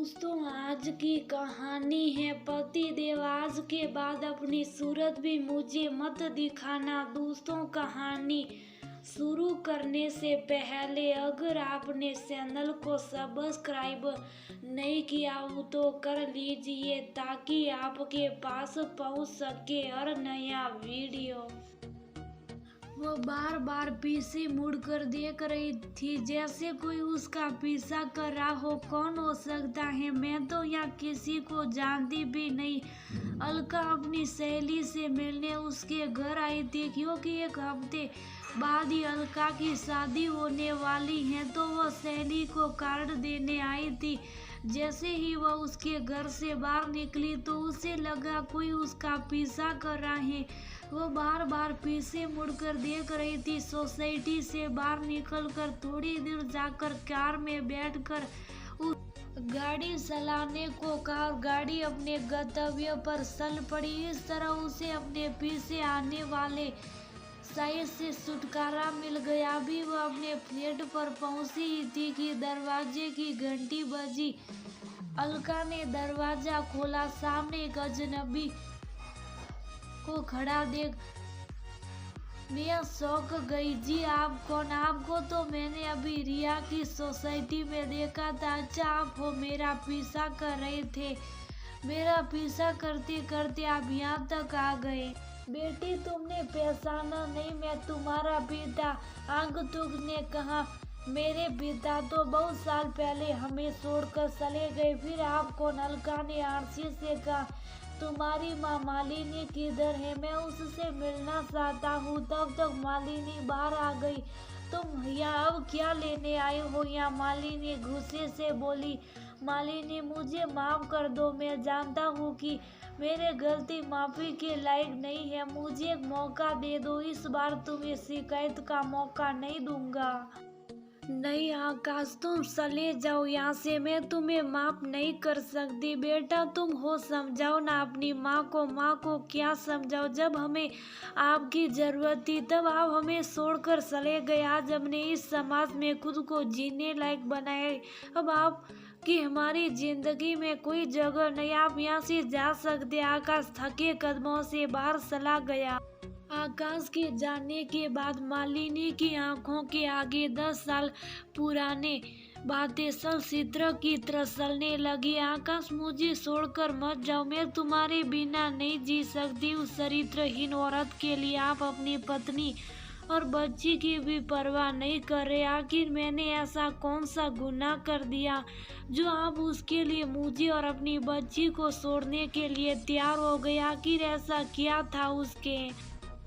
दोस्तों, आज की कहानी है पति देव आज के बाद अपनी सूरत भी मुझे मत दिखाना। दोस्तों, कहानी शुरू करने से पहले अगर आपने चैनल को सब्सक्राइब नहीं किया हो तो कर लीजिए ताकि आपके पास पहुंच सके और नया वीडियो। वो बार बार पीछे मुड़कर देख रही थी जैसे कोई उसका पीछा कर रहा हो। कौन हो सकता है? मैं तो यहाँ किसी को जानती भी नहीं। अलका अपनी सहेली से मिलने उसके घर आई थी क्योंकि एक हफ्ते बाद ही अलका की शादी होने वाली है, तो वो सहेली को कार्ड देने आई थी। जैसे ही वह उसके घर से बाहर निकली तो उसे लगा कोई उसका पीछा कर रहा है। वो बार बार पीछे मुड़कर देख रही थी। सोसाइटी से बाहर निकलकर थोड़ी दूर जाकर कार में बैठकर गाड़ी चलाने को कहा। गाड़ी अपने गंतव्य पर चल पड़ी। इस तरह उसे अपने पीछे आने वाले शायद से छुटकारा मिल गया। अभी वह अपने फ्लैट पर पहुंची ही थी कि दरवाजे की घंटी बजी। अलका ने दरवाजा खोला। सामने एक अजनबी को खड़ा देख मैं शौक गई। जी आप कौन? आपको तो मैंने अभी रिया की सोसाइटी में देखा था। अच्छा, आप हो? मेरा पीछा कर रहे थे? मेरा पीछा करते करते आप यहाँ तक आ गए? बेटी, तुमने पहचाना नहीं? मैं तुम्हारा पिता आगंतुक ने कहा। मेरे पिता तो बहुत साल पहले हमें छोड़कर चले गए। फिर आप कौन? अलका ने आरसी से कहा। तुम्हारी माँ मालिनी किधर है? मैं उससे मिलना चाहता हूँ। तब तक मालिनी बाहर आ गई। तुम यहाँ अब क्या लेने आए हो यहाँ? मालिनी गुस्से से बोली। मालिनी, मुझे माफ कर दो। मैं जानता हूँ कि मेरे गलती माफी के लायक नहीं है। मुझे एक मौका दे दो। इस बार तुम्हें शिकायत का मौका नहीं दूंगा। नहीं आकाश, तुम चले जाओ यहाँ से। मैं तुम्हें माफ नहीं कर सकती। बेटा तुम हो, समझाओ ना अपनी माँ को। माँ को क्या समझाओ? जब हमें आपकी जरूरत थी तब आप हमें छोड़कर चले गए। आज हमने इस समाज में खुद को जीने लायक बनाए। अब आप कि हमारी जिंदगी में कोई जगह नहीं। आप यहाँ से जा सकते। आकाश थके कदमों से बाहर चला गया। आकाश के जाने के बाद मालिनी की आंखों के आगे 10 साल पुराने बातें सब चित्र की तरह चलने लगी। आकाश, मुझे छोड़कर मत जाओ। मैं तुम्हारे बिना नहीं जी सकती। उस चरित्रहीन औरत के लिए आप अपनी पत्नी और बच्ची की भी परवाह नहीं कर रहे। आखिर मैंने ऐसा कौन सा गुनाह कर दिया जो आप उसके लिए मुझे और अपनी बच्ची को छोड़ने के लिए तैयार हो गए? आखिर ऐसा क्या था उसके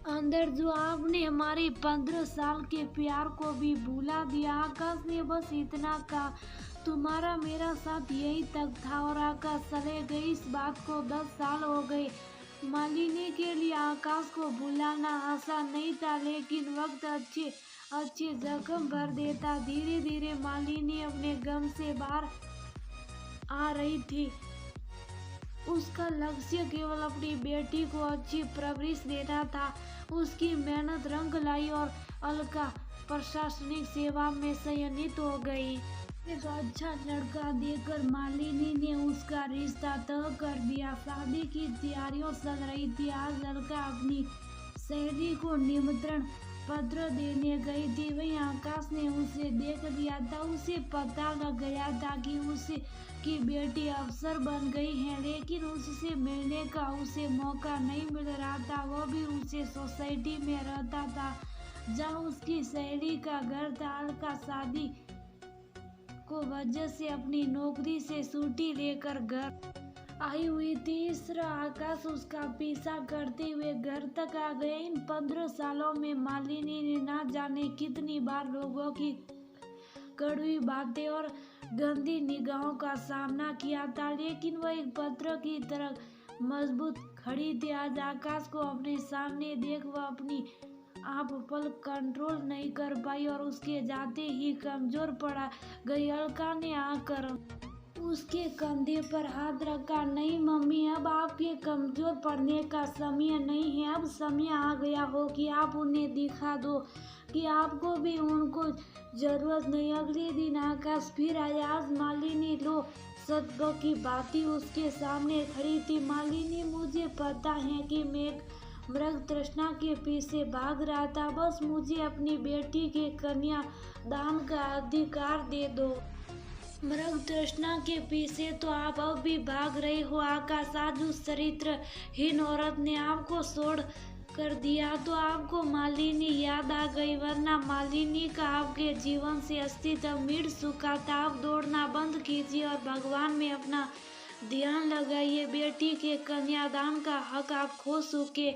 अंदर जो आपने हमारे 15 साल के प्यार को भी भुला दिया? आकाश ने बस इतना कहा। तुम्हारा मेरा साथ यही तक था और आकाश चले गए। इस बात को 10 साल हो गए। मालिनी के लिए आकाश को भुलाना आसान नहीं था, लेकिन वक्त अच्छे जख्म भर देता। धीरे धीरे मालिनी अपने गम से बाहर आ रही थी। उसका लक्ष्य केवल अपनी बेटी को अच्छी परवरिश देना था। उसकी मेहनत रंग लाई और अलका प्रशासनिक सेवा में चयनित हो गई। एक अच्छा लड़का देकर मालिनी ने उसका रिश्ता तय कर दिया। शादी की तैयारियां चल रही थी। आज अलका अपनी सहेली को निमंत्रण पत्र देने गई थी। वही आकाश ने उसे देख लिया था। उसे पता लग गया था कि उसकी बेटी अफसर बन गई है, लेकिन उससे मिलने का उसे मौका नहीं मिल रहा था। वह भी उसे सोसाइटी में रहता था जहाँ उसकी सहेली का घर था। अलका शादी को वजह से अपनी नौकरी से छुट्टी लेकर घर आई हुई थी। इस तरह आकाश उसका पीछा करते हुए घर तक आ गए। इन 15 सालों में मालिनी ने ना जाने कितनी बार लोगों की कड़वी बातें और गंदी निगाहों का सामना किया था, लेकिन वह एक पत्थर की तरह मजबूत खड़ी थी। आज आकाश को अपने सामने देख वह अपनी आप पल कंट्रोल नहीं कर पाई और उसके जाते ही कमजोर पड़ा गई। अलका ने आकर उसके कंधे पर हाथ रखा। नहीं मम्मी, अब आपके कमजोर पड़ने का समय नहीं है। अब समय आ गया हो कि आप उन्हें दिखा दो कि आपको भी उनको जरूरत नहीं। अगले दिन आकाश फिर आया। आज मालिनी लो सत्व की बाती उसके सामने खड़ी थी। मालिनी, मुझे पता है कि मैं मृग तृष्णा के पीछे भाग रहा था, बस मुझे अपनी बेटी के कन्या दान का अधिकार दे दो। मृग तृष्णा के पीछे तो आप अब भी भाग रहे हो आकाश। आज उस चरित्रहीन औरत ने आपको छोड़ कर दिया तो आपको मालिनी याद आ गई, वरना मालिनी का आपके जीवन से अस्तित्व मिट चुका था। आप दौड़ना बंद कीजिए और भगवान में अपना ध्यान लगाइए। बेटी के कन्यादान का हक आप खो चुके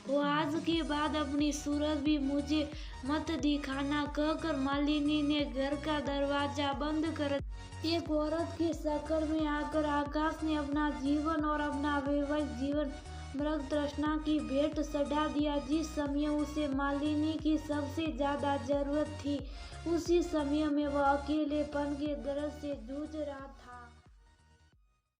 हो। आज के बाद अपनी सूरत भी मुझे मत दिखाना, कहकर मालिनी ने घर का दरवाजा बंद कर एक औरत की शक्ल में आकर आकाश ने अपना जीवन और अपना वैवाहिक जीवन मृग तृष्णा की भेंट चढ़ा दिया। जिस समय उसे मालिनी की सबसे ज्यादा जरूरत थी, उसी समय में वह अकेलेपन के दर्द से जूझ रहा था।